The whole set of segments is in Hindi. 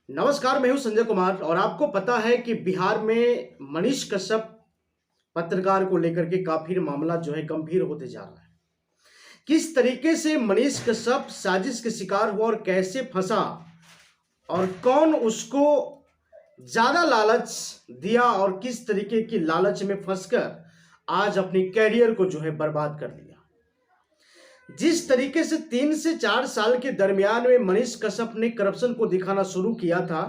नमस्कार, मैं हूं संजय कुमार और आपको पता है कि बिहार में मनीष कश्यप पत्रकार को लेकर के काफी मामला जो है गंभीर होते जा रहा है। किस तरीके से मनीष कश्यप साजिश के शिकार हुआ और कैसे फंसा और कौन उसको ज्यादा लालच दिया और किस तरीके की लालच में फंसकर आज अपनी कैरियर को जो है बर्बाद कर दिया। जिस तरीके से 3 से 4 साल के दरमियान में मनीष कश्यप ने करप्शन को दिखाना शुरू किया था,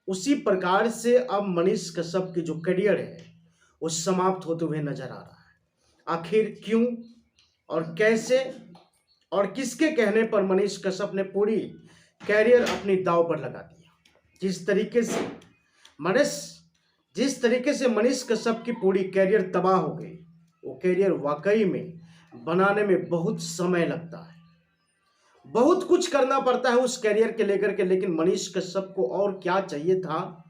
उसी प्रकार से अब मनीष कश्यप की जो करियर है वो समाप्त होते हुए नजर आ रहा है। आखिर क्यों और कैसे और किसके कहने पर मनीष कश्यप ने पूरी कैरियर अपनी दांव पर लगा दिया। मनीष जिस तरीके से मनीष कश्यप की पूरी कैरियर तबाह हो गई, वो कैरियर वाकई में बनाने में बहुत समय लगता है, बहुत कुछ करना पड़ता है उस कैरियर के लेकर के। लेकिन मनीष कश्यप को और क्या चाहिए था?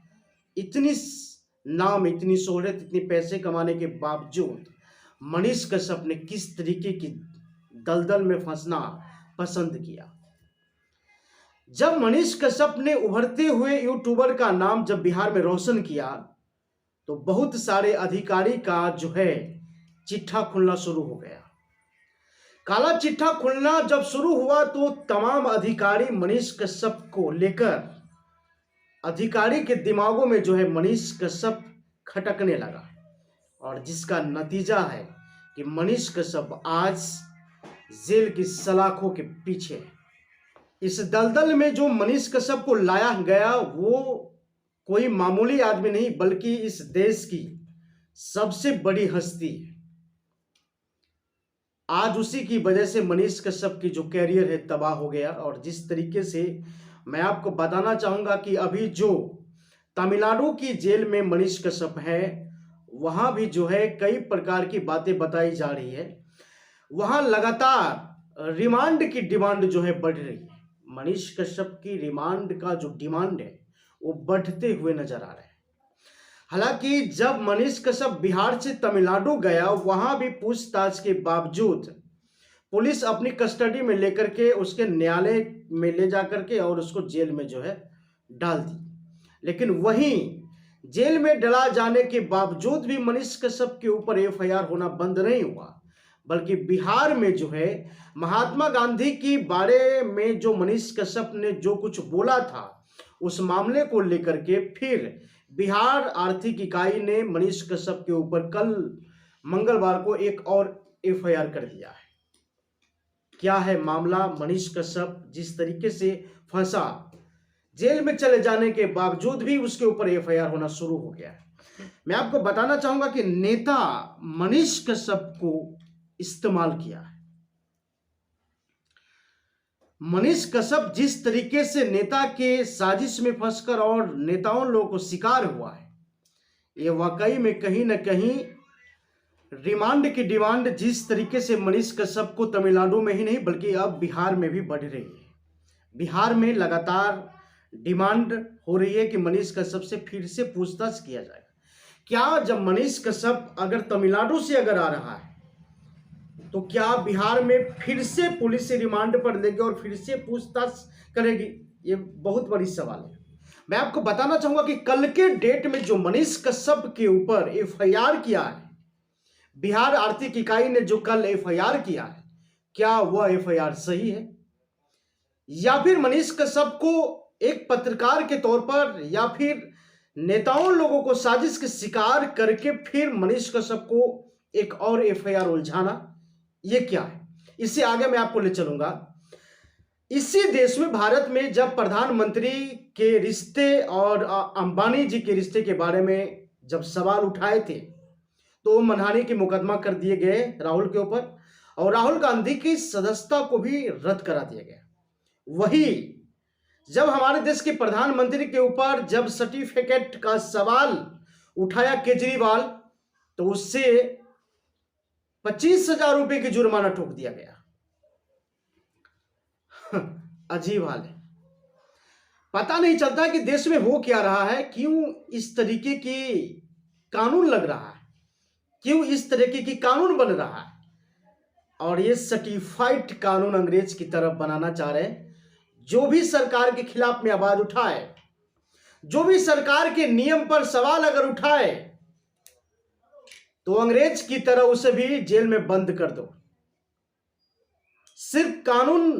इतनी नाम, इतनी शोहरत, इतनी पैसे कमाने के बावजूद मनीष कश्यप ने किस तरीके की दलदल में फंसना पसंद किया। जब मनीष कश्यप ने उभरते हुए यूट्यूबर का नाम जब बिहार में रोशन किया, तो बहुत सारे अधिकारी का जो है चिट्ठा खुलना शुरू हो गया। काला चिट्ठा खुलना जब शुरू हुआ तो तमाम अधिकारी मनीष कश्यप को लेकर, अधिकारी के दिमागों में जो है मनीष कश्यप खटकने लगा, और जिसका नतीजा है कि मनीष कश्यप आज जेल की सलाखों के पीछे है। इस दलदल में जो मनीष कश्यप को लाया गया वो कोई मामूली आदमी नहीं, बल्कि इस देश की सबसे बड़ी हस्ती है। आज उसी की वजह से मनीष कश्यप की जो कैरियर है तबाह हो गया। और जिस तरीके से मैं आपको बताना चाहूंगा कि अभी जो तमिलनाडु की जेल में मनीष कश्यप है, वहां भी जो है कई प्रकार की बातें बताई जा रही है। वहां लगातार रिमांड की डिमांड जो है बढ़ रही है। मनीष कश्यप की रिमांड का जो डिमांड है वो बढ़ते हुए नजर आ रहा है। हालांकि जब मनीष कश्यप बिहार से तमिलनाडु गया, वहां भी पूछताछ के बावजूद पुलिस अपनी कस्टडी में लेकर के उसके न्यायालय में ले जाकर के और उसको जेल में जो है डाल दी। लेकिन वहीं जेल में डला जाने के बावजूद भी मनीष कश्यप के ऊपर एफआईआर होना बंद नहीं हुआ, बल्कि बिहार में जो है महात्मा गांधी के बारे में जो मनीष कश्यप ने जो कुछ बोला था, उस मामले को लेकर के फिर बिहार आर्थिक इकाई ने मनीष कश्यप के ऊपर कल मंगलवार को एक और एफआईआर कर दिया है। क्या है मामला? मनीष कश्यप जिस तरीके से फंसा, जेल में चले जाने के बावजूद भी उसके ऊपर एफआईआर होना शुरू हो गया है। मैं आपको बताना चाहूंगा कि नेता मनीष कश्यप को इस्तेमाल किया है। मनीष कश्यप जिस तरीके से नेता के साजिश में फंसकर और नेताओं लोगों को शिकार हुआ है, ये वाकई में कहीं ना कहीं रिमांड की डिमांड जिस तरीके से मनीष कश्यप को तमिलनाडु में ही नहीं बल्कि अब बिहार में भी बढ़ रही है। बिहार में लगातार डिमांड हो रही है कि मनीष कश्यप से फिर से पूछताछ किया जाएगा। क्या जब मनीष कश्यप अगर तमिलनाडु से अगर आ रहा है, तो क्या बिहार में फिर से पुलिस रिमांड पर लेगी और फिर से पूछताछ करेगी? ये बहुत बड़ी सवाल है। मैं आपको बताना चाहूंगा कि कल के डेट में जो मनीष कश्यप के ऊपर एफआईआर किया है, बिहार आर्थिक इकाई ने जो कल एफआईआर किया है, क्या वह एफआईआर सही है, या फिर मनीष कश्यप को एक पत्रकार के तौर पर या फिर नेताओं लोगों को साजिश के शिकार करके फिर मनीष कश्यप को एक और एफआईआर उलझाना, ये क्या है? इससे आगे मैं आपको ले चलूंगा। इसी देश में, भारत में, जब प्रधानमंत्री के रिश्ते और अंबानी जी के रिश्ते के बारे में जब सवाल उठाए थे, तो मनहानि की मुकदमा कर दिए गए राहुल के ऊपर, और राहुल गांधी की सदस्यता को भी रद्द करा दिया गया। वही जब हमारे देश के प्रधानमंत्री के ऊपर जब सर्टिफिकेट का सवाल उठाया केजरीवाल, तो उससे 25,000 रुपए की जुर्माना ठोक दिया गया। अजीब हाल है। पता नहीं चलता कि देश में हो क्या रहा है, क्यों इस तरीके की कानून लग रहा है, क्यों इस तरीके की कानून बन रहा है। और ये सर्टिफाइड कानून अंग्रेज की तरफ बनाना चाह रहे हैं, जो भी सरकार के खिलाफ में आवाज उठाए, जो भी सरकार के नियम पर सवाल अगर उठाए, तो अंग्रेज की तरह उसे भी जेल में बंद कर दो। सिर्फ कानून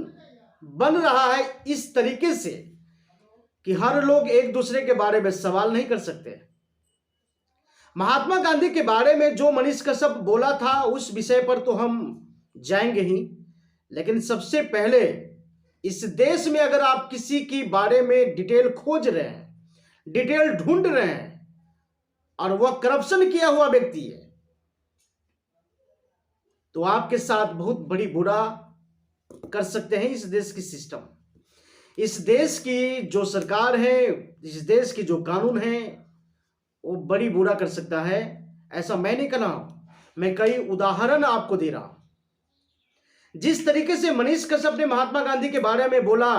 बन रहा है इस तरीके से कि हर लोग एक दूसरे के बारे में सवाल नहीं कर सकते। महात्मा गांधी के बारे में जो मनीष कश्यप बोला था उस विषय पर तो हम जाएंगे ही, लेकिन सबसे पहले इस देश में अगर आप किसी के बारे में डिटेल खोज रहे हैं, डिटेल ढूंढ रहे हैं और वह करप्शन किया हुआ व्यक्ति है, तो आपके साथ बहुत बड़ी बुरा कर सकते हैं इस देश की सिस्टम, इस देश की जो सरकार है, इस देश की जो कानून है, वो बड़ी बुरा कर सकता है। ऐसा मैं नहीं कर रहा हूं, मैं कई उदाहरण आपको दे रहा हूं। जिस तरीके से मनीष कश्यप ने महात्मा गांधी के बारे में बोला,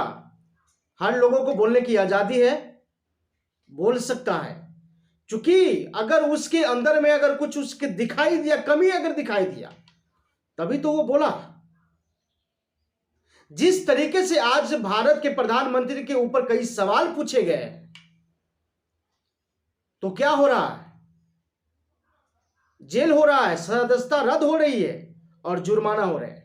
हर लोगों को बोलने की आजादी है, बोल सकता है, क्योंकि अगर उसके अंदर में अगर कुछ उसके दिखाई दिया, कमी अगर दिखाई दिया, तभी तो वो बोला। जिस तरीके से आज भारत के प्रधानमंत्री के ऊपर कई सवाल पूछे गए, तो क्या हो रहा है? जेल हो रहा है, सदस्यता रद्द हो रही है और जुर्माना हो रहा है।